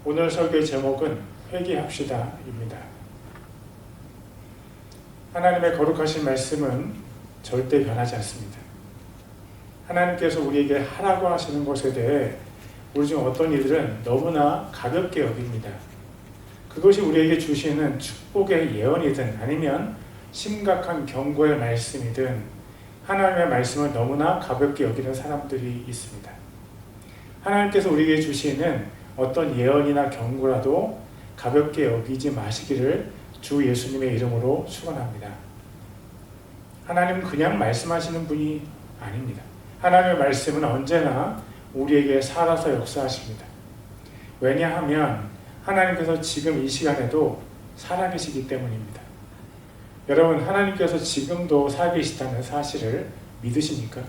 오늘 설교의 제목은 회개합시다입니다. 하나님의 거룩하신 말씀은 절대 변하지 않습니다. 하나님께서 우리에게 하라고 하시는 것에 대해 우리 중 어떤 이들은 너무나 가볍게 여깁니다. 그것이 우리에게 주시는 축복의 예언이든 아니면 심각한 경고의 말씀이든 하나님의 말씀을 너무나 가볍게 여기는 사람들이 있습니다. 하나님께서 우리에게 주시는 어떤 예언이나 경고라도 가볍게 여기지 마시기를 주 예수님의 이름으로 축원합니다. 하나님은 그냥 말씀하시는 분이 아닙니다. 하나님의 말씀은 언제나 우리에게 살아서 역사하십니다. 왜냐하면 하나님께서 지금 이 시간에도 살아계시기 때문입니다. 여러분, 하나님께서 지금도 살아계시다는 사실을 믿으십니까?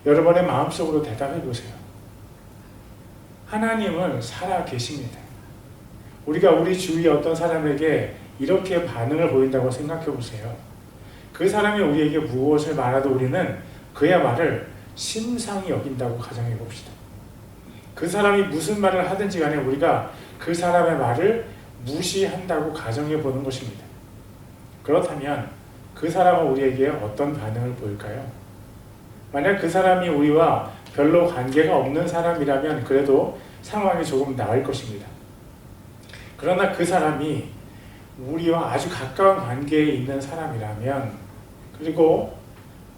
여러분의 마음속으로 대답해 보세요. 하나님은 살아계십니다. 우리가 우리 주위의 어떤 사람에게 이렇게 반응을 보인다고 생각해 보세요. 그 사람이 우리에게 무엇을 말하도 우리는 그의 말을 심상히 여긴다고 가정해 봅시다. 그 사람이 무슨 말을 하든지 간에 우리가 그 사람의 말을 무시한다고 가정해 보는 것입니다. 그렇다면 그 사람은 우리에게 어떤 반응을 보일까요? 만약 그 사람이 우리와 별로 관계가 없는 사람이라면 그래도 상황이 조금 나을 것입니다. 그러나 그 사람이 우리와 아주 가까운 관계에 있는 사람이라면, 그리고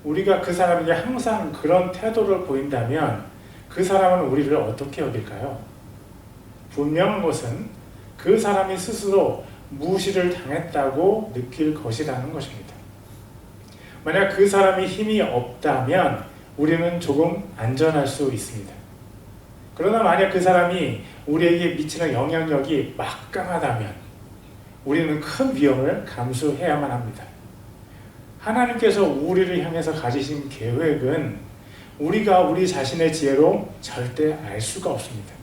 우리가 그 사람에게 항상 그런 태도를 보인다면 그 사람은 우리를 어떻게 여길까요? 분명한 것은 그 사람이 스스로 무시를 당했다고 느낄 것이라는 것입니다. 만약 그 사람이 힘이 없다면 우리는 조금 안전할 수 있습니다. 그러나 만약 그 사람이 우리에게 미치는 영향력이 막강하다면 우리는 큰 위험을 감수해야만 합니다. 하나님께서 우리를 향해서 가지신 계획은 우리가 우리 자신의 지혜로 절대 알 수가 없습니다.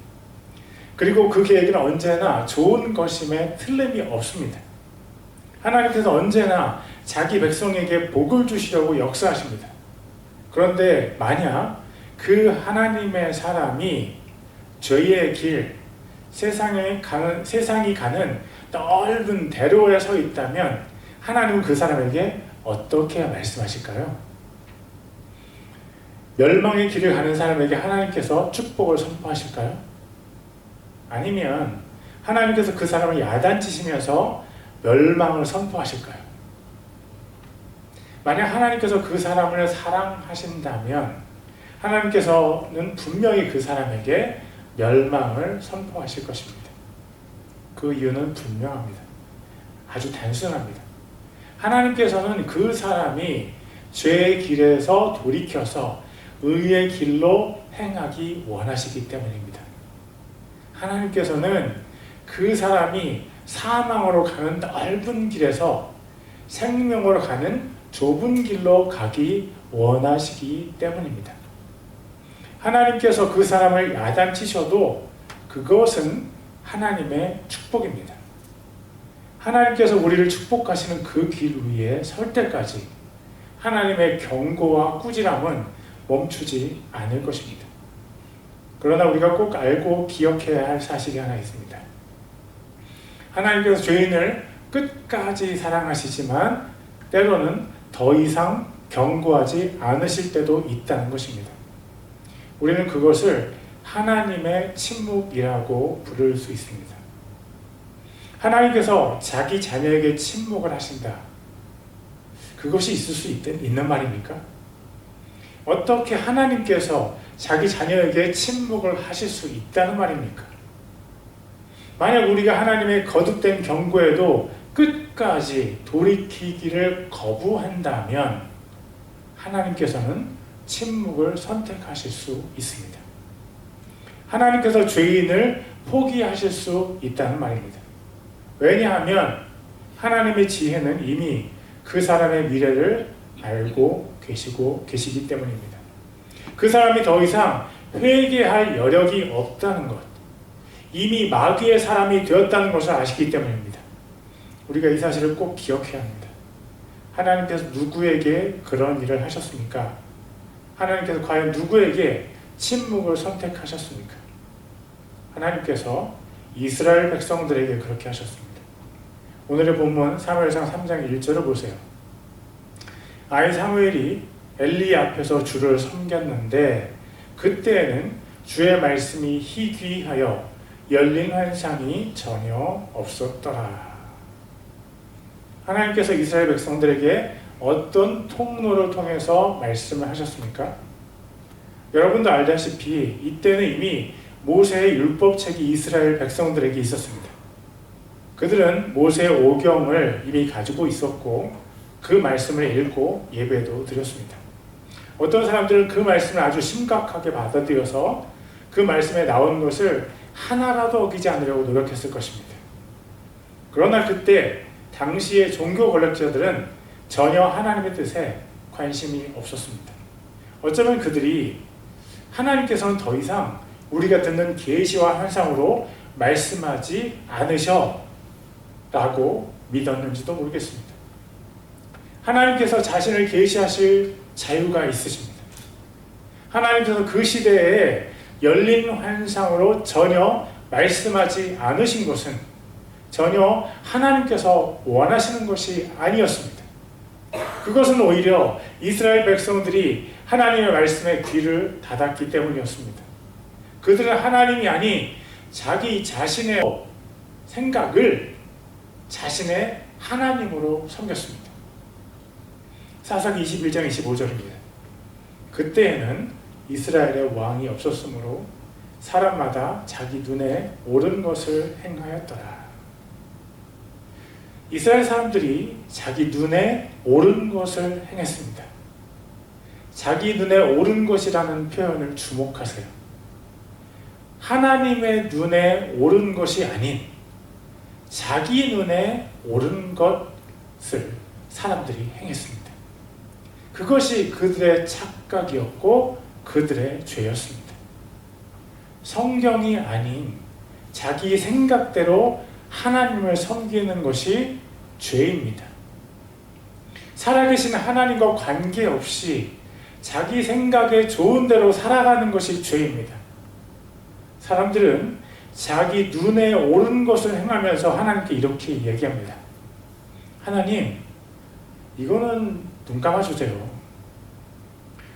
그리고 그 계획은 언제나 좋은 것임에 틀림이 없습니다. 하나님께서 언제나 자기 백성에게 복을 주시려고 역사하십니다. 그런데 만약 그 하나님의 사람이 죄의 길, 세상이 가는 넓은 대로에 서 있다면 하나님은 그 사람에게 어떻게 말씀하실까요? 멸망의 길을 가는 사람에게 하나님께서 축복을 선포하실까요? 아니면 하나님께서 그 사람을 야단치시면서 멸망을 선포하실까요? 만약 하나님께서 그 사람을 사랑하신다면 하나님께서는 분명히 그 사람에게 멸망을 선포하실 것입니다. 그 이유는 분명합니다. 아주 단순합니다. 하나님께서는 그 사람이 죄의 길에서 돌이켜서 의의 길로 행하기 원하시기 때문입니다. 하나님께서는 그 사람이 사망으로 가는 넓은 길에서 생명으로 가는 좁은 길로 가기 원하시기 때문입니다. 하나님께서 그 사람을 야단치셔도 그것은 하나님의 축복입니다. 하나님께서 우리를 축복하시는 그 길 위에 설 때까지 하나님의 경고와 꾸지람은 멈추지 않을 것입니다. 그러나 우리가 꼭 알고 기억해야 할 사실이 하나 있습니다. 하나님께서 죄인을 끝까지 사랑하시지만 때로는 더 이상 경고하지 않으실 때도 있다는 것입니다. 우리는 그것을 하나님의 침묵이라고 부를 수 있습니다. 하나님께서 자기 자녀에게 침묵을 하신다. 그것이 있을 수 있는 말입니까? 어떻게 하나님께서 자기 자녀에게 침묵을 하실 수 있다는 말입니까? 만약 우리가 하나님의 거듭된 경고에도 끝까지 돌이키기를 거부한다면 하나님께서는 침묵을 선택하실 수 있습니다. 하나님께서 죄인을 포기하실 수 있다는 말입니다. 왜냐하면 하나님의 지혜는 이미 그 사람의 미래를 알고 계시기 때문입니다. 그 사람이 더 이상 회개할 여력이 없다는 것, 이미 마귀의 사람이 되었다는 것을 아시기 때문입니다. 우리가 이 사실을 꼭 기억해야 합니다. 하나님께서 누구에게 그런 일을 하셨습니까? 하나님께서 과연 누구에게 침묵을 선택하셨습니까? 하나님께서 이스라엘 백성들에게 그렇게 하셨습니다. 오늘의 본문 사무엘상 3장 1절을 보세요. 아이 사무엘이 엘리 앞에서 주를 섬겼는데 그때에는 주의 말씀이 희귀하여 열린 환상이 전혀 없었더라. 하나님께서 이스라엘 백성들에게 어떤 통로를 통해서 말씀을 하셨습니까? 여러분도 알다시피 이때는 이미 모세의 율법책이 이스라엘 백성들에게 있었습니다. 그들은 모세의 오경을 이미 가지고 있었고 그 말씀을 읽고 예배도 드렸습니다. 어떤 사람들은 그 말씀을 아주 심각하게 받아들여서 그 말씀에 나온 것을 하나라도 어기지 않으려고 노력했을 것입니다. 그러나 그때 당시의 종교 권력자들은 전혀 하나님의 뜻에 관심이 없었습니다. 어쩌면 그들이 하나님께서는 더 이상 우리가 듣는 계시와 환상으로 말씀하지 않으셔 라고 믿었는지도 모르겠습니다. 하나님께서 자신을 계시하실 자유가 있으십니다. 하나님께서 그 시대에 열린 환상으로 전혀 말씀하지 않으신 것은 전혀 하나님께서 원하시는 것이 아니었습니다. 그것은 오히려 이스라엘 백성들이 하나님의 말씀에 귀를 닫았기 때문이었습니다. 그들은 하나님이 아닌 자기 자신의 생각을 자신의 하나님으로 섬겼습니다. 사사기 21장 25절입니다. 그때에는 이스라엘의 왕이 없었으므로 사람마다 자기 눈에 옳은 것을 행하였더라. 이스라엘 사람들이 자기 눈에 옳은 것을 행했습니다. 자기 눈에 옳은 것이라는 표현을 주목하세요. 하나님의 눈에 옳은 것이 아닌 자기 눈에 옳은 것을 사람들이 행했습니다. 그것이 그들의 착각이었고 그들의 죄였습니다. 성경이 아닌 자기 생각대로 하나님을 섬기는 것이 죄입니다. 살아계신 하나님과 관계없이 자기 생각에 좋은 대로 살아가는 것이 죄입니다. 사람들은 자기 눈에 옳은 것을 행하면서 하나님께 이렇게 얘기합니다. 하나님, 이거는 눈 감아주세요.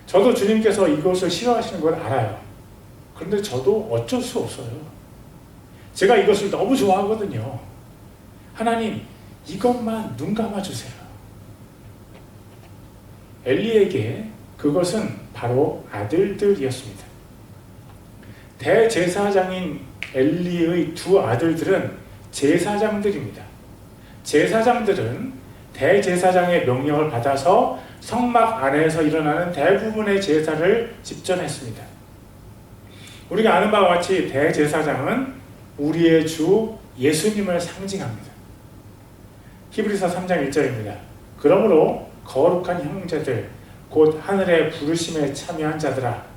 저도 주님께서 이것을 싫어하시는 걸 알아요. 그런데 저도 어쩔 수 없어요. 제가 이것을 너무 좋아하거든요. 하나님, 이것만 눈 감아주세요. 엘리에게 그것은 바로 아들들이었습니다. 대제사장인 엘리의 두 아들들은 제사장들입니다. 제사장들은 대제사장의 명령을 받아서 성막 안에서 일어나는 대부분의 제사를 집전했습니다. 우리가 아는 바와 같이 대제사장은 우리의 주 예수님을 상징합니다. 히브리서 3장 1절입니다. 그러므로 거룩한 형제들 곧 하늘의 부르심에 참여한 자들아,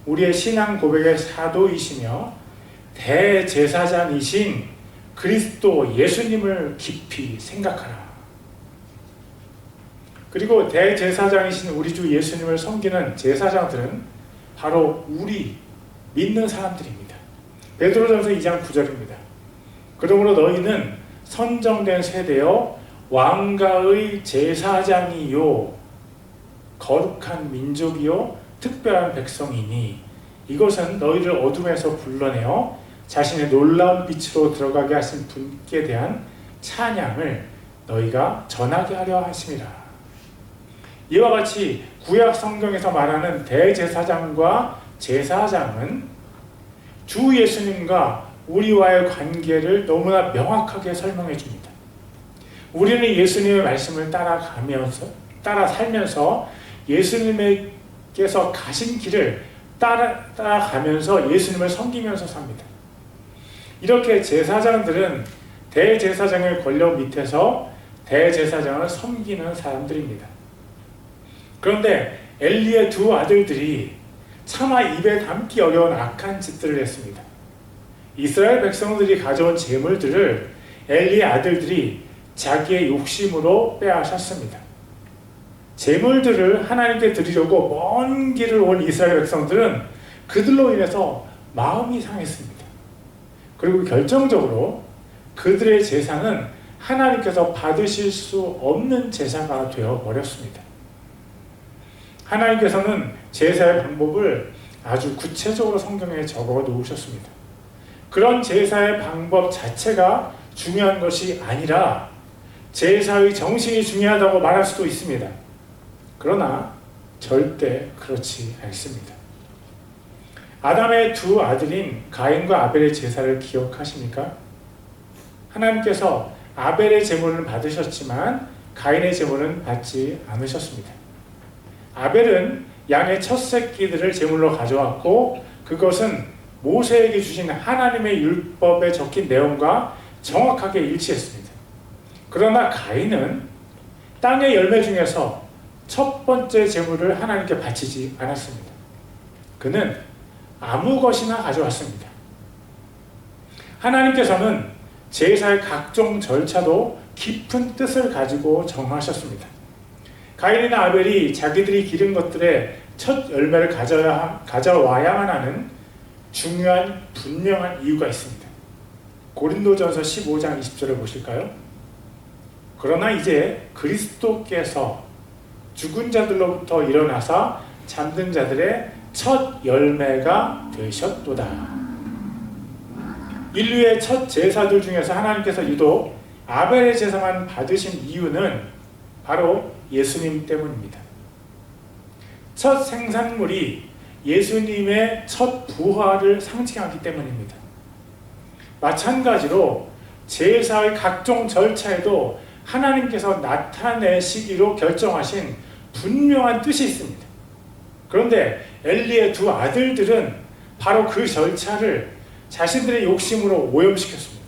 우리의 신앙 고백의 사도이시며 대제사장이신 그리스도 예수님을 깊이 생각하라. 그리고 대제사장이신 우리 주 예수님을 섬기는 제사장들은 바로 우리 믿는 사람들입니다. 베드로전서 2장 9절입니다. 그러므로 너희는 선정된 세대여 왕가의 제사장이요 거룩한 민족이요 특별한 백성이니 이것은 너희를 어둠에서 불러내어 자신의 놀라운 빛으로 들어가게 하신 분께 대한 찬양을 너희가 전하게 하려 하심이라. 이와 같이 구약 성경에서 말하는 대제사장과 제사장은 주 예수님과 우리와의 관계를 너무나 명확하게 설명해 줍니다. 우리는 예수님의 말씀을 따라 살면서 예수님께서 가신 길을 따라가면서 예수님을 섬기면서 삽니다. 이렇게 제사장들은 대제사장의 권력 밑에서 대제사장을 섬기는 사람들입니다. 그런데 엘리의 두 아들들이 차마 입에 담기 어려운 악한 짓들을 했습니다. 이스라엘 백성들이 가져온 재물들을 엘리의 아들들이 자기의 욕심으로 빼앗았습니다. 재물들을 하나님께 드리려고 먼 길을 온 이스라엘 백성들은 그들로 인해서 마음이 상했습니다. 그리고 결정적으로 그들의 제사는 하나님께서 받으실 수 없는 제사가 되어 버렸습니다. 하나님께서는 제사의 방법을 아주 구체적으로 성경에 적어 놓으셨습니다. 그런 제사의 방법 자체가 중요한 것이 아니라 제사의 정신이 중요하다고 말할 수도 있습니다. 그러나 절대 그렇지 않습니다. 아담의 두 아들인 가인과 아벨의 제사를 기억하십니까? 하나님께서 아벨의 제물을 받으셨지만 가인의 제물은 받지 않으셨습니다. 아벨은 양의 첫 새끼들을 제물로 가져왔고 그것은 모세에게 주신 하나님의 율법에 적힌 내용과 정확하게 일치했습니다. 그러나 가인은 땅의 열매 중에서 첫 번째 제물을 하나님께 바치지 않았습니다. 그는 아무 것이나 가져왔습니다. 하나님께서는 제사의 각종 절차도 깊은 뜻을 가지고 정하셨습니다. 가인이나 아벨이 자기들이 기른 것들의 첫 열매를 가져와야만 하는 중요한 분명한 이유가 있습니다. 고린도전서 15장 20절을 보실까요? 그러나 이제 그리스도께서 죽은 자들로부터 일어나사 잠든 자들의 첫 열매가 되셨도다. 인류의 첫 제사들 중에서 하나님께서 유독 아벨의 제사만 받으신 이유는 바로 예수님 때문입니다. 첫 생산물이 예수님의 첫 부활을 상징하기 때문입니다. 마찬가지로 제사의 각종 절차에도 하나님께서 나타내시기로 결정하신 분명한 뜻이 있습니다. 그런데 엘리의 두 아들들은 바로 그 절차를 자신들의 욕심으로 오염시켰습니다.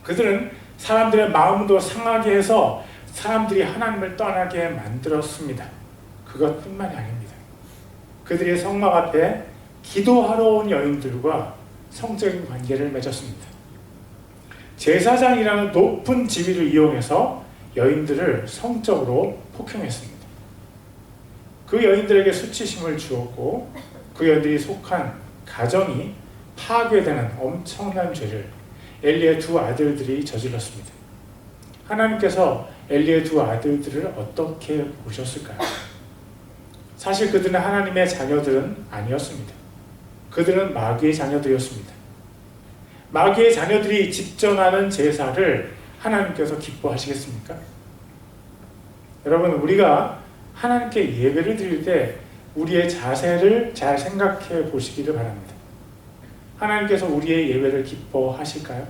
그들은 사람들의 마음도 상하게 해서 사람들이 하나님을 떠나게 만들었습니다. 그것뿐만이 아닙니다. 그들이 성막 앞에 기도하러 온 여인들과 성적인 관계를 맺었습니다. 제사장이라는 높은 지위를 이용해서 여인들을 성적으로 폭행했습니다. 그 여인들에게 수치심을 주었고 그 여인들이 속한 가정이 파괴되는 엄청난 죄를 엘리의 두 아들들이 저질렀습니다. 하나님께서 엘리의 두 아들들을 어떻게 보셨을까요? 사실 그들은 하나님의 자녀들은 아니었습니다. 그들은 마귀의 자녀들이었습니다. 마귀의 자녀들이 집전하는 제사를 하나님께서 기뻐하시겠습니까? 여러분, 우리가 하나님께 예배를 드릴 때 우리의 자세를 잘 생각해 보시기를 바랍니다. 하나님께서 우리의 예배를 기뻐하실까요?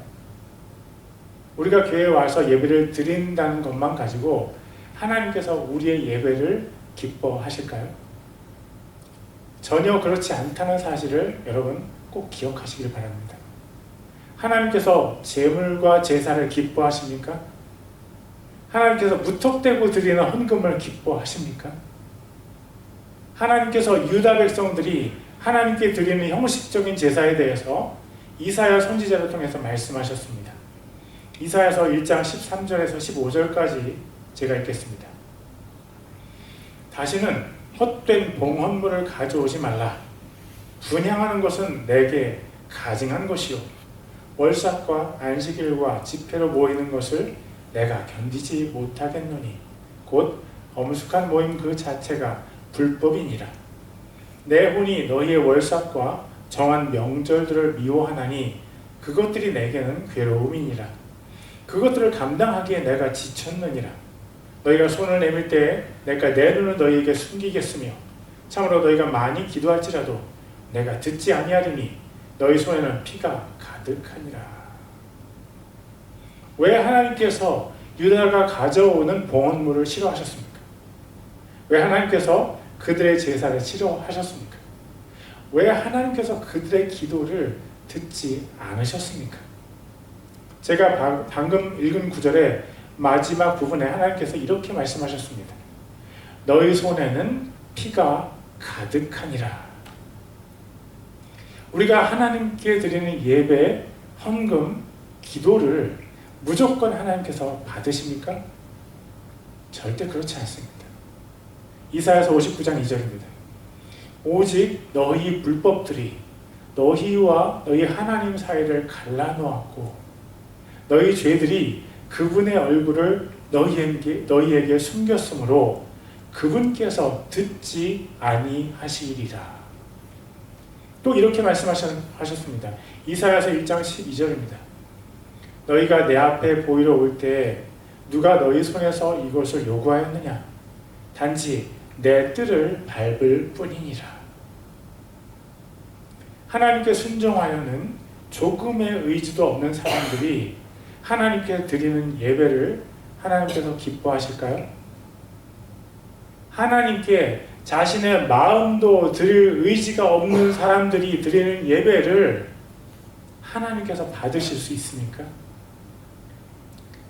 우리가 교회에 와서 예배를 드린다는 것만 가지고 하나님께서 우리의 예배를 기뻐하실까요? 전혀 그렇지 않다는 사실을 여러분 꼭 기억하시길 바랍니다. 하나님께서 제물과 제사를 기뻐하십니까? 하나님께서 무턱대고 드리는 헌금을 기뻐하십니까? 하나님께서 유다 백성들이 하나님께 드리는 형식적인 제사에 대해서 이사야 선지자를 통해서 말씀하셨습니다. 이사야서 1장 13절에서 15절까지 제가 읽겠습니다. 다시는 헛된 봉헌물을 가져오지 말라. 분향하는 것은 내게 가증한 것이요 월삭과 안식일과 집회로 모이는 것을 내가 견디지 못하겠노니 곧 엄숙한 모임 그 자체가 불법이니라. 내 혼이 너희의 월삭과 정한 명절들을 미워하나니 그것들이 내게는 괴로움이니라. 그것들을 감당하기에 내가 지쳤느니라. 너희가 손을 내밀 때에 내가 내 눈을 너희에게 숨기겠으며 참으로 너희가 많이 기도할지라도 내가 듣지 아니하리니 너희 손에는 피가 가득하니라. 왜 하나님께서 유다가 가져오는 봉헌물을 싫어하셨습니까? 왜 하나님께서 그들의 제사를 싫어하셨습니까? 왜 하나님께서 그들의 기도를 듣지 않으셨습니까? 제가 방금 읽은 구절의 마지막 부분에 하나님께서 이렇게 말씀하셨습니다. 너희 손에는 피가 가득하니라. 우리가 하나님께 드리는 예배, 헌금, 기도를 무조건 하나님께서 받으십니까? 절대 그렇지 않습니다. 이사야서 59장 2절입니다. 오직 너희 불법들이 너희와 너희 하나님 사이를 갈라놓았고 너희 죄들이 그분의 얼굴을 너희에게 숨겼으므로 그분께서 듣지 아니하시리라. 또 이렇게 말씀하셨습니다. 이사야서 1장 12절입니다. 너희가 내 앞에 보이러 올 때 누가 너희 손에서 이것을 요구하였느냐? 단지 내 뜰을 밟을 뿐이니라. 하나님께 순종하려는 조금의 의지도 없는 사람들이 하나님께 드리는 예배를 하나님께서 기뻐하실까요? 하나님께 자신의 마음도 드릴 의지가 없는 사람들이 드리는 예배를 하나님께서 받으실 수 있습니까?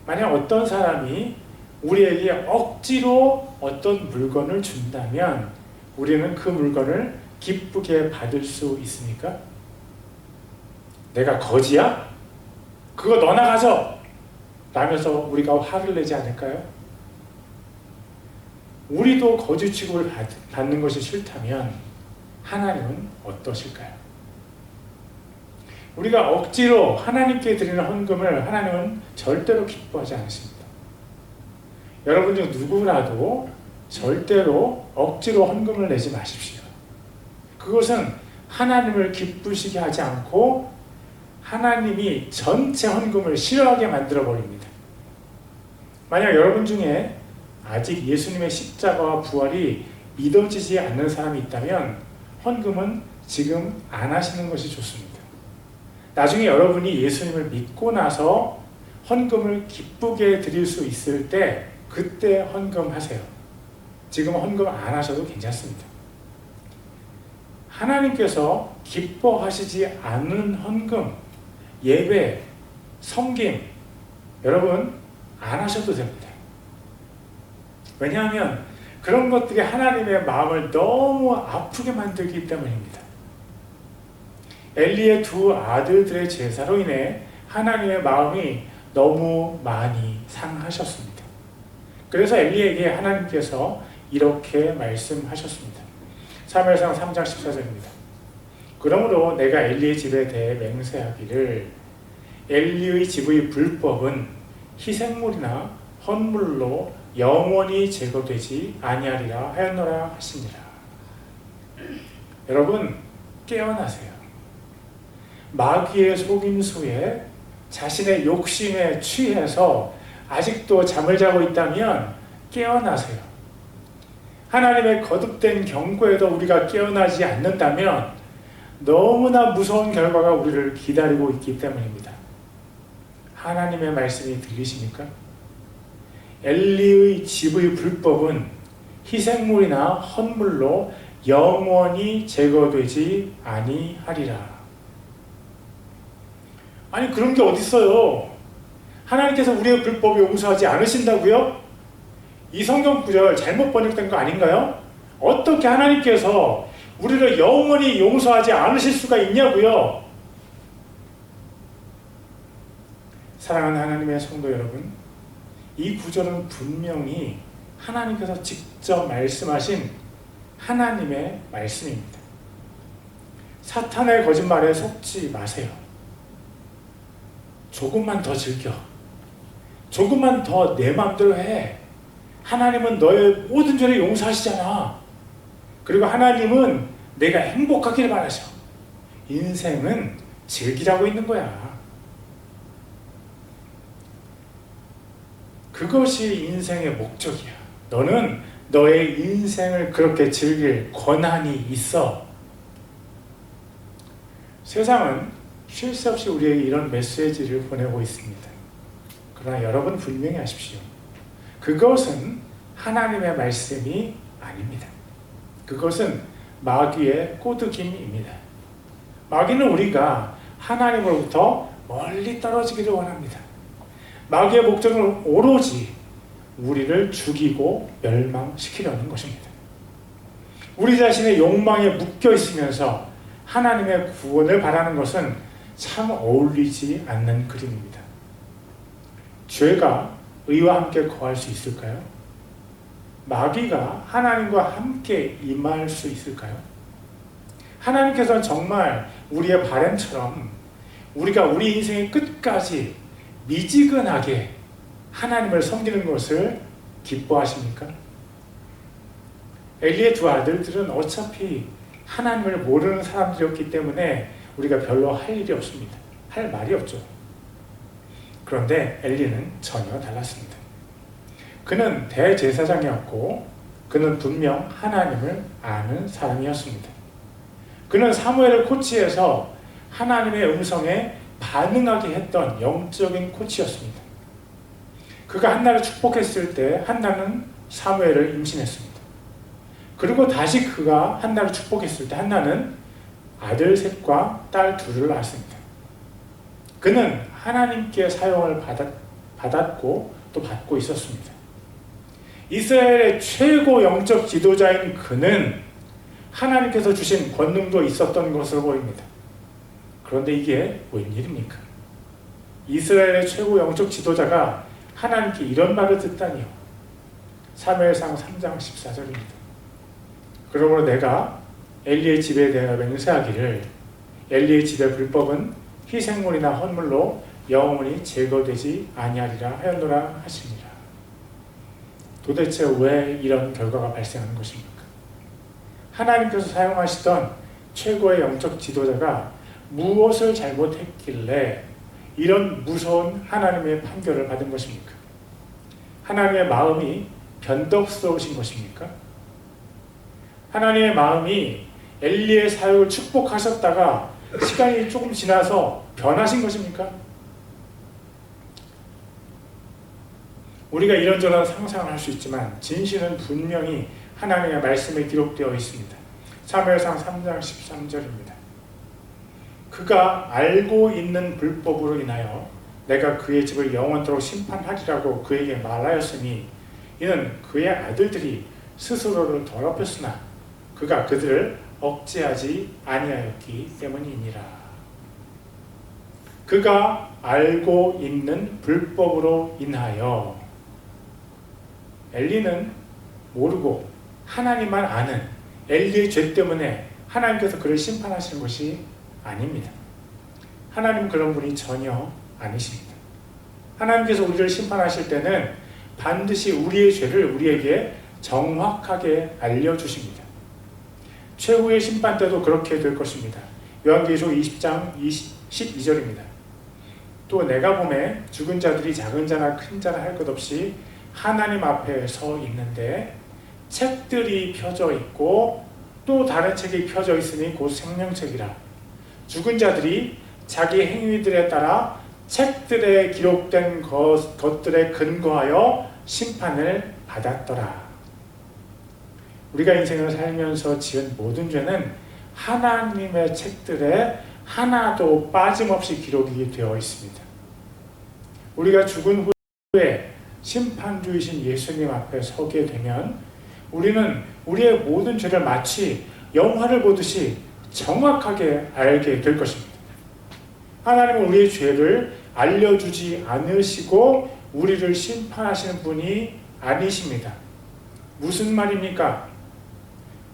만약 어떤 사람이 우리에게 억지로 어떤 물건을 준다면 우리는 그 물건을 기쁘게 받을 수 있습니까? 내가 거지야? 그거 너나 가져! 라면서 우리가 화를 내지 않을까요? 우리도 거지 취급을 받는 것이 싫다면 하나님은 어떠실까요? 우리가 억지로 하나님께 드리는 헌금을 하나님은 절대로 기뻐하지 않으십니다. 여러분 중 누구라도 절대로 억지로 헌금을 내지 마십시오. 그것은 하나님을 기쁘시게 하지 않고 하나님이 전체 헌금을 싫어하게 만들어버립니다. 만약 여러분 중에 아직 예수님의 십자가와 부활이 믿어지지 않는 사람이 있다면 헌금은 지금 안 하시는 것이 좋습니다. 나중에 여러분이 예수님을 믿고 나서 헌금을 기쁘게 드릴 수 있을 때 그때 헌금하세요. 지금 헌금 안 하셔도 괜찮습니다. 하나님께서 기뻐하시지 않는 헌금, 예배, 섬김 여러분 안 하셔도 됩니다. 왜냐하면 그런 것들이 하나님의 마음을 너무 아프게 만들기 때문입니다. 엘리의 두 아들들의 제사로 인해 하나님의 마음이 너무 많이 상하셨습니다. 그래서 엘리에게 하나님께서 이렇게 말씀하셨습니다. 사무엘상 3장 14절입니다. 그러므로 내가 엘리의 집에 대해 맹세하기를 엘리의 집의 불법은 희생물이나 헌물로 영원히 제거되지 아니하리라 하였노라 하시니라. 여러분 깨어나세요. 마귀의 속임수에 자신의 욕심에 취해서 아직도 잠을 자고 있다면 깨어나세요. 하나님의 거듭된 경고에도 우리가 깨어나지 않는다면 너무나 무서운 결과가 우리를 기다리고 있기 때문입니다. 하나님의 말씀이 들리십니까? 엘리의 집의 불법은 희생물이나 헌물로 영원히 제거되지 아니하리라. 아니 그런 게 어디 있어요? 하나님께서 우리의 불법을 용서하지 않으신다고요? 이 성경 구절 잘못 번역된 거 아닌가요? 어떻게 하나님께서 우리를 영원히 용서하지 않으실 수가 있냐고요? 사랑하는 하나님의 성도 여러분, 이 구절은 분명히 하나님께서 직접 말씀하신 하나님의 말씀입니다. 사탄의 거짓말에 속지 마세요. 조금만 더 즐겨. 조금만 더 내 마음대로 해. 하나님은 너의 모든 죄를 용서하시잖아. 그리고 하나님은 내가 행복하기를 바라셔. 인생은 즐기라고 있는 거야. 그것이 인생의 목적이야. 너는 너의 인생을 그렇게 즐길 권한이 있어. 세상은 쉴 새 없이 우리에게 이런 메시지를 보내고 있습니다. 그러나 여러분 분명히 아십시오. 그것은 하나님의 말씀이 아닙니다. 그것은 마귀의 꼬드김입니다. 마귀는 우리가 하나님으로부터 멀리 떨어지기를 원합니다. 마귀의 목적은 오로지 우리를 죽이고 멸망시키려는 것입니다. 우리 자신의 욕망에 묶여 있으면서 하나님의 구원을 바라는 것은 참 어울리지 않는 그림입니다. 죄가 의와 함께 거할 수 있을까요? 마귀가 하나님과 함께 임할 수 있을까요? 하나님께서는 정말 우리의 바램처럼 우리가 우리 인생의 끝까지 미지근하게 하나님을 섬기는 것을 기뻐하십니까? 엘리의 두 아들들은 어차피 하나님을 모르는 사람들이었기 때문에 우리가 별로 할 일이 없습니다. 할 말이 없죠. 그런데 엘리는 전혀 달랐습니다. 그는 대제사장이었고 그는 분명 하나님을 아는 사람이었습니다. 그는 사무엘을 코치해서 하나님의 음성에 반응하게 했던 영적인 코치였습니다. 그가 한나를 축복했을 때 한나는 사무엘을 임신했습니다. 그리고 다시 그가 한나를 축복했을 때 한나는 아들 셋과 딸 둘을 낳았습니다. 그는 하나님께 사용을 받았고 또 받고 있었습니다. 이스라엘의 최고 영적 지도자인 그는 하나님께서 주신 권능도 있었던 것으로 보입니다. 그런데 이게 웬일입니까? 이스라엘의 최고 영적 지도자가 하나님께 이런 말을 듣다니요. 사무엘상 3장 14절입니다. 그러므로 내가 엘리의 집에 대하여 맹세하기를 엘리의 집의 불법은 희생물이나 헌물로 영원히 제거되지 아니하리라 하였노라 하시니라. 도대체 왜 이런 결과가 발생하는 것입니까? 하나님께서 사용하시던 최고의 영적 지도자가 무엇을 잘못했길래 이런 무서운 하나님의 판결을 받은 것입니까? 하나님의 마음이 변덕스러우신 것입니까? 하나님의 마음이 엘리의 사역을 축복하셨다가 시간이 조금 지나서 변하신 것입니까? 우리가 이런저런 상상을 할 수 있지만 진실은 분명히 하나님의 말씀에 기록되어 있습니다. 사무엘상 3장 13절입니다. 그가 알고 있는 불법으로 인하여 내가 그의 집을 영원토록 심판하리라고 그에게 말하였으니 이는 그의 아들들이 스스로를 더럽혔으나 그가 그들을 억제하지 아니하였기 때문이니라. 그가 알고 있는 불법으로 인하여 엘리는 모르고 하나님만 아는 엘리의 죄 때문에 하나님께서 그를 심판하시는 것이 아닙니다. 하나님은 그런 분이 전혀 아니십니다. 하나님께서 우리를 심판하실 때는 반드시 우리의 죄를 우리에게 정확하게 알려주십니다. 최후의 심판 때도 그렇게 될 것입니다. 요한계시록 20장 12절입니다. 또 내가 보매 죽은 자들이 작은 자나 큰 자나 할 것 없이 하나님 앞에 서 있는데 책들이 펴져 있고 또 다른 책이 펴져 있으니 곧 생명책이라. 죽은 자들이 자기 행위들에 따라 책들에 기록된 것들에 근거하여 심판을 받았더라. 우리가 인생을 살면서 지은 모든 죄는 하나님의 책들에 하나도 빠짐없이 기록이 되어 있습니다. 우리가 죽은 후에 심판주이신 예수님 앞에 서게 되면 우리는 우리의 모든 죄를 마치 영화를 보듯이 정확하게 알게 될 것입니다. 하나님은 우리의 죄를 알려주지 않으시고 우리를 심판하시는 분이 아니십니다. 무슨 말입니까?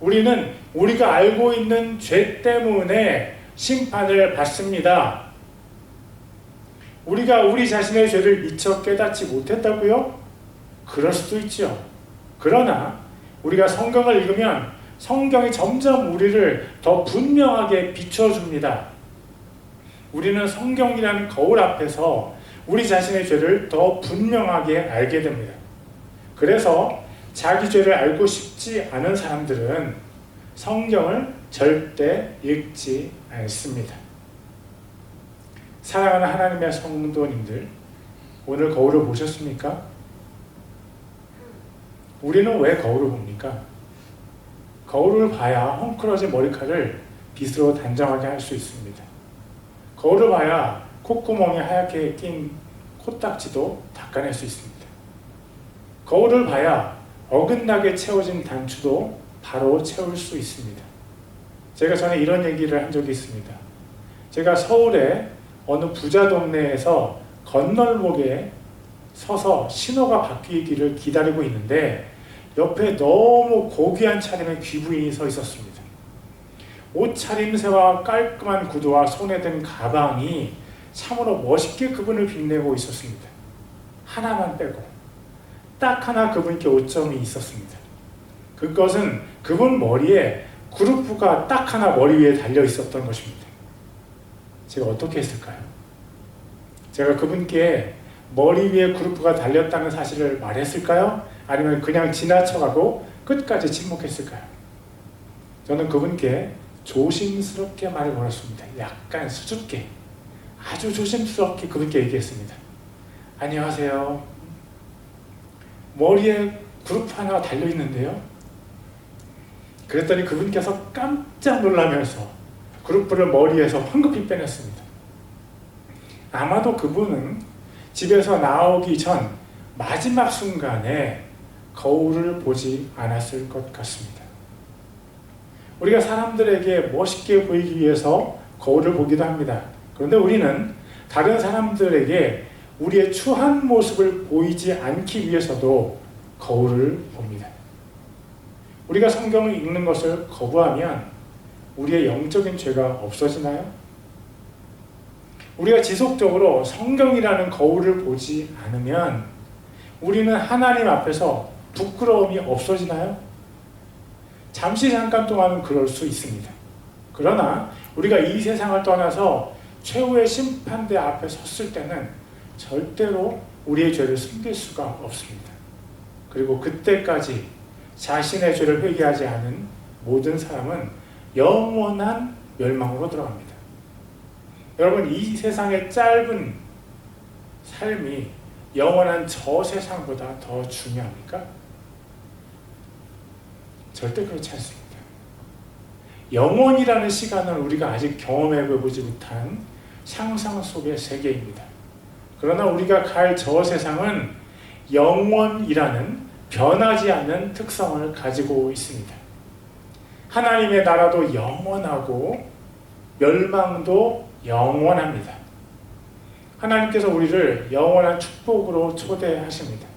우리는 우리가 알고 있는 죄 때문에 심판을 받습니다. 우리가 우리 자신의 죄를 미처 깨닫지 못했다고요? 그럴 수도 있죠. 그러나 우리가 성경을 읽으면 성경이 점점 우리를 더 분명하게 비춰줍니다. 우리는 성경이라는 거울 앞에서 우리 자신의 죄를 더 분명하게 알게 됩니다. 그래서 자기 죄를 알고 싶지 않은 사람들은 성경을 절대 읽지 않습니다. 사랑하는 하나님의 성도님들, 오늘 거울을 보셨습니까? 우리는 왜 거울을 봅니까? 거울을 봐야 헝클어진 머리카락을 빗으로 단정하게 할 수 있습니다. 거울을 봐야 콧구멍에 하얗게 낀 코딱지도 닦아낼 수 있습니다. 거울을 봐야 어긋나게 채워진 단추도 바로 채울 수 있습니다. 제가 전에 이런 얘기를 한 적이 있습니다. 제가 서울의 어느 부자 동네에서 건널목에 서서 신호가 바뀌기를 기다리고 있는데 옆에 너무 고귀한 차림의 귀부인이 서 있었습니다. 옷차림새와 깔끔한 구두와 손에 든 가방이 참으로 멋있게 그분을 빛내고 있었습니다. 하나만 빼고 딱 하나 그분께 오점이 있었습니다. 그것은 그분 머리에 그루프가 딱 하나 머리 위에 달려 있었던 것입니다. 제가 어떻게 했을까요? 제가 그분께 머리 위에 그루프가 달렸다는 사실을 말했을까요? 아니면 그냥 지나쳐가고 끝까지 침묵했을까요? 저는 그분께 조심스럽게 말을 걸었습니다. 약간 수줍게, 아주 조심스럽게 그분께 얘기했습니다. 안녕하세요. 머리에 그루프 하나가 달려있는데요. 그랬더니 그분께서 깜짝 놀라면서 그루프를 머리에서 황급히 빼냈습니다. 아마도 그분은 집에서 나오기 전 마지막 순간에 거울을 보지 않았을 것 같습니다. 우리가 사람들에게 멋있게 보이기 위해서 거울을 보기도 합니다. 그런데 우리는 다른 사람들에게 우리의 추한 모습을 보이지 않기 위해서도 거울을 봅니다. 우리가 성경을 읽는 것을 거부하면 우리의 영적인 죄가 없어지나요? 우리가 지속적으로 성경이라는 거울을 보지 않으면 우리는 하나님 앞에서 부끄러움이 없어지나요? 잠시 잠깐 동안은 그럴 수 있습니다. 그러나 우리가 이 세상을 떠나서 최후의 심판대 앞에 섰을 때는 절대로 우리의 죄를 숨길 수가 없습니다. 그리고 그때까지 자신의 죄를 회개하지 않은 모든 사람은 영원한 멸망으로 들어갑니다. 여러분, 이 세상의 짧은 삶이 영원한 저 세상보다 더 중요합니까? 절대 그렇지 않습니다. 영원이라는 시간은 우리가 아직 경험해보지 못한 상상 속의 세계입니다. 그러나 우리가 갈 저 세상은 영원이라는 변하지 않는 특성을 가지고 있습니다. 하나님의 나라도 영원하고 멸망도 영원합니다. 하나님께서 우리를 영원한 축복으로 초대하십니다.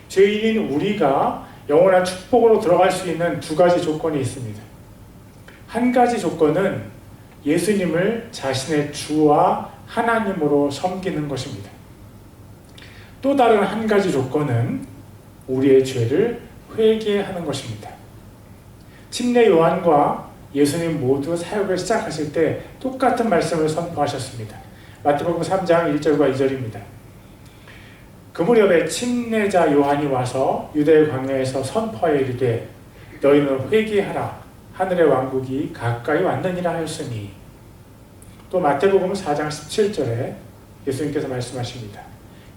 죄인인 우리가 영원한 축복으로 들어갈 수 있는 두 가지 조건이 있습니다. 한 가지 조건은 예수님을 자신의 주와 하나님으로 섬기는 것입니다. 또 다른 한 가지 조건은 우리의 죄를 회개하는 것입니다. 침례 요한과 예수님 모두 사역을 시작하실 때 똑같은 말씀을 선포하셨습니다. 마태복음 3장 1절과 2절입니다. 그 무렵에 침례자 요한이 와서 유대 광야에서 선포하여 이르되 너희는 회개하라 하늘의 왕국이 가까이 왔느니라 하였으니. 또 마태복음 4장 17절에 예수님께서 말씀하십니다.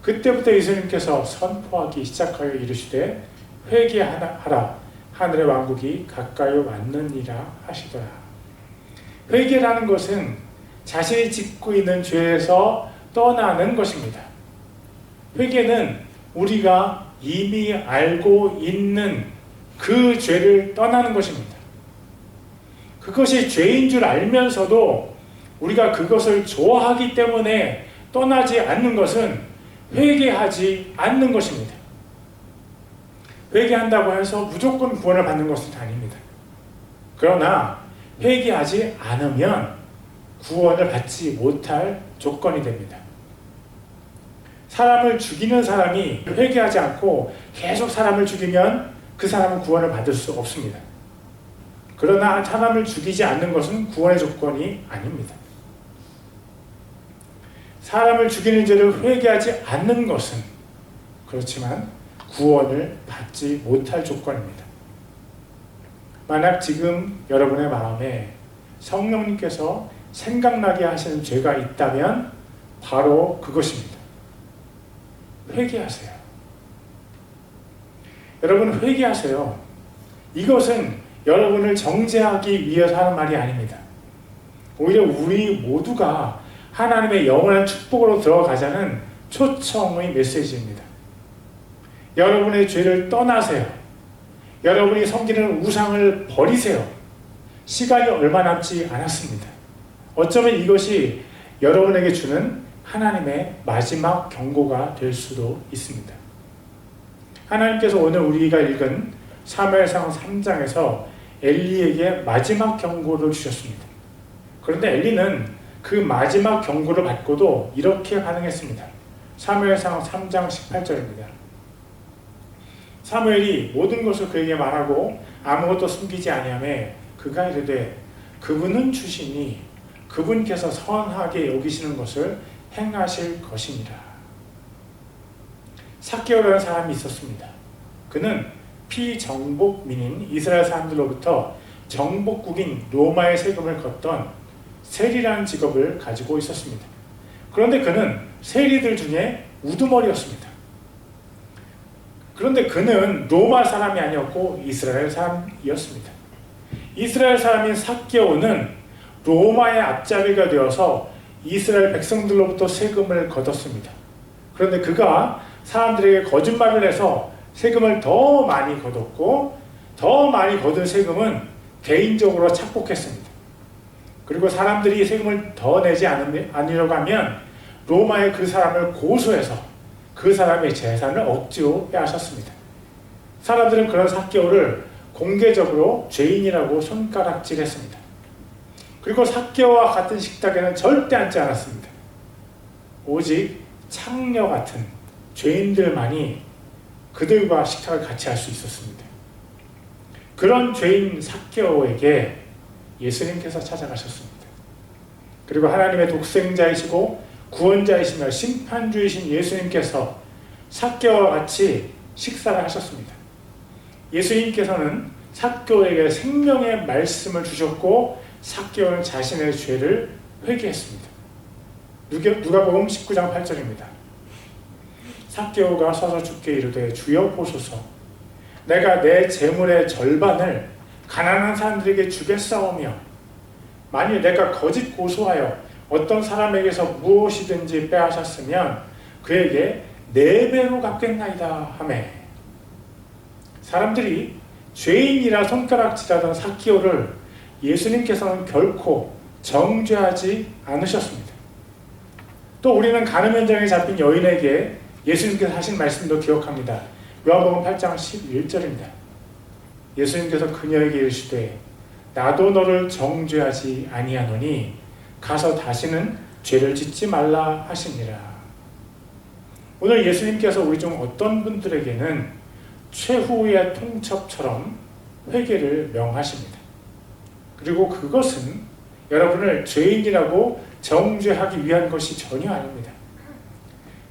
그때부터 예수님께서 선포하기 시작하여 이르시되 회개하라 하늘의 왕국이 가까이 왔느니라 하시더라. 회개라는 것은 자신이 짓고 있는 죄에서 떠나는 것입니다. 회개는 우리가 이미 알고 있는 그 죄를 떠나는 것입니다. 그것이 죄인 줄 알면서도 우리가 그것을 좋아하기 때문에 떠나지 않는 것은 회개하지 않는 것입니다. 회개한다고 해서 무조건 구원을 받는 것은 아닙니다. 그러나 회개하지 않으면 구원을 받지 못할 조건이 됩니다. 사람을 죽이는 사람이 회개하지 않고 계속 사람을 죽이면 그 사람은 구원을 받을 수 없습니다. 그러나 사람을 죽이지 않는 것은 구원의 조건이 아닙니다. 사람을 죽이는 죄를 회개하지 않는 것은 그렇지만 구원을 받지 못할 조건입니다. 만약 지금 여러분의 마음에 성령님께서 생각나게 하시는 죄가 있다면 바로 그것입니다. 회개하세요. 여러분, 회개하세요. 이것은 여러분을 정죄하기 위해서 하는 말이 아닙니다. 오히려 우리 모두가 하나님의 영원한 축복으로 들어가자는 초청의 메시지입니다. 여러분의 죄를 떠나세요. 여러분이 섬기는 우상을 버리세요. 시간이 얼마 남지 않았습니다. 어쩌면 이것이 여러분에게 주는 하나님의 마지막 경고가 될 수도 있습니다. 하나님께서 오늘 우리가 읽은 사무엘상 3장에서 엘리에게 마지막 경고를 주셨습니다. 그런데 엘리는 그 마지막 경고를 받고도 이렇게 반응했습니다. 사무엘상 3장 18절입니다. 사무엘이 모든 것을 그에게 말하고 아무것도 숨기지 아니하매 그가 이르되 그분은 주시니 그분께서 선하게 여기시는 것을 행하실 것이니라. 삭개오라는 사람이 있었습니다. 그는 피정복민인 이스라엘 사람들로부터 정복국인 로마의 세금을 걷던 세리라는 직업을 가지고 있었습니다. 그런데 그는 세리들 중에 우두머리였습니다. 그런데 그는 로마 사람이 아니었고 이스라엘 사람이었습니다. 이스라엘 사람인 삭개오는 로마의 앞잡이가 되어서 이스라엘 백성들로부터 세금을 걷었습니다. 그런데 그가 사람들에게 거짓말을 해서 세금을 더 많이 걷었고 더 많이 거둔 세금은 개인적으로 착복했습니다. 그리고 사람들이 세금을 더 내지 않으려고 하면 로마에 그 사람을 고소해서 그 사람의 재산을 억지로 빼앗았습니다. 사람들은 그런 삭개오를 공개적으로 죄인이라고 손가락질했습니다. 그리고 삭개오와 같은 식탁에는 절대 앉지 않았습니다. 오직 창녀 같은 죄인들만이 그들과 식탁을 같이 할 수 있었습니다. 그런 죄인 삭개오에게 예수님께서 찾아가셨습니다. 그리고 하나님의 독생자이시고 구원자이시며 심판주이신 예수님께서 삭개오와 같이 식사를 하셨습니다. 예수님께서는 삭개오에게 생명의 말씀을 주셨고 삭개오는 자신의 죄를 회개했습니다. 누가복음 19장 8절입니다. 삭개오가 서서 주께 이르되 주여 보소서 내가 내 재물의 절반을 가난한 사람들에게 주겠사오며 만일 내가 거짓 고소하여 어떤 사람에게서 무엇이든지 빼앗았으면 그에게 4배로 갚겠나이다 하매 사람들이 죄인이라 손가락질하던 삭개오를 예수님께서는 결코 정죄하지 않으셨습니다. 또 우리는 간음 현장에 잡힌 여인에게 예수님께서 하신 말씀도 기억합니다. 요한복음 8장 11절입니다. 예수님께서 그녀에게 이르시되 나도 너를 정죄하지 아니하노니 가서 다시는 죄를 짓지 말라 하시니라. 오늘 예수님께서 우리 중 어떤 분들에게는 최후의 통첩처럼 회개를 명하십니다. 그리고 그것은 여러분을 죄인이라고 정죄하기 위한 것이 전혀 아닙니다.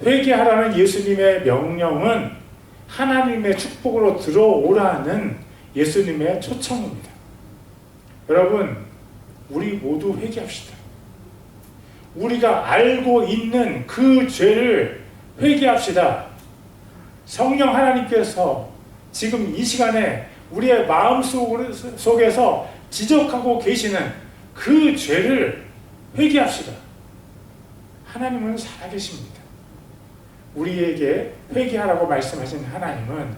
회개하라는 예수님의 명령은 하나님의 축복으로 들어오라는 예수님의 초청입니다. 여러분, 우리 모두 회개합시다. 우리가 알고 있는 그 죄를 회개합시다. 성령 하나님께서 지금 이 시간에 우리의 마음 속에서 지적하고 계시는 그 죄를 회개합시다. 하나님은 살아계십니다. 우리에게 회개하라고 말씀하신 하나님은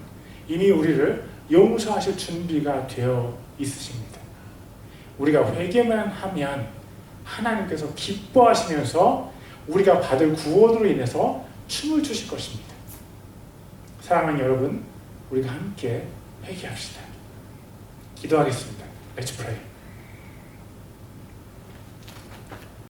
이미 우리를 용서하실 준비가 되어 있으십니다. 우리가 회개만 하면 하나님께서 기뻐하시면서 우리가 받을 구원으로 인해서 춤을 추실 것입니다. 사랑하는 여러분, 우리가 함께 회개합시다. 기도하겠습니다. Let's pray.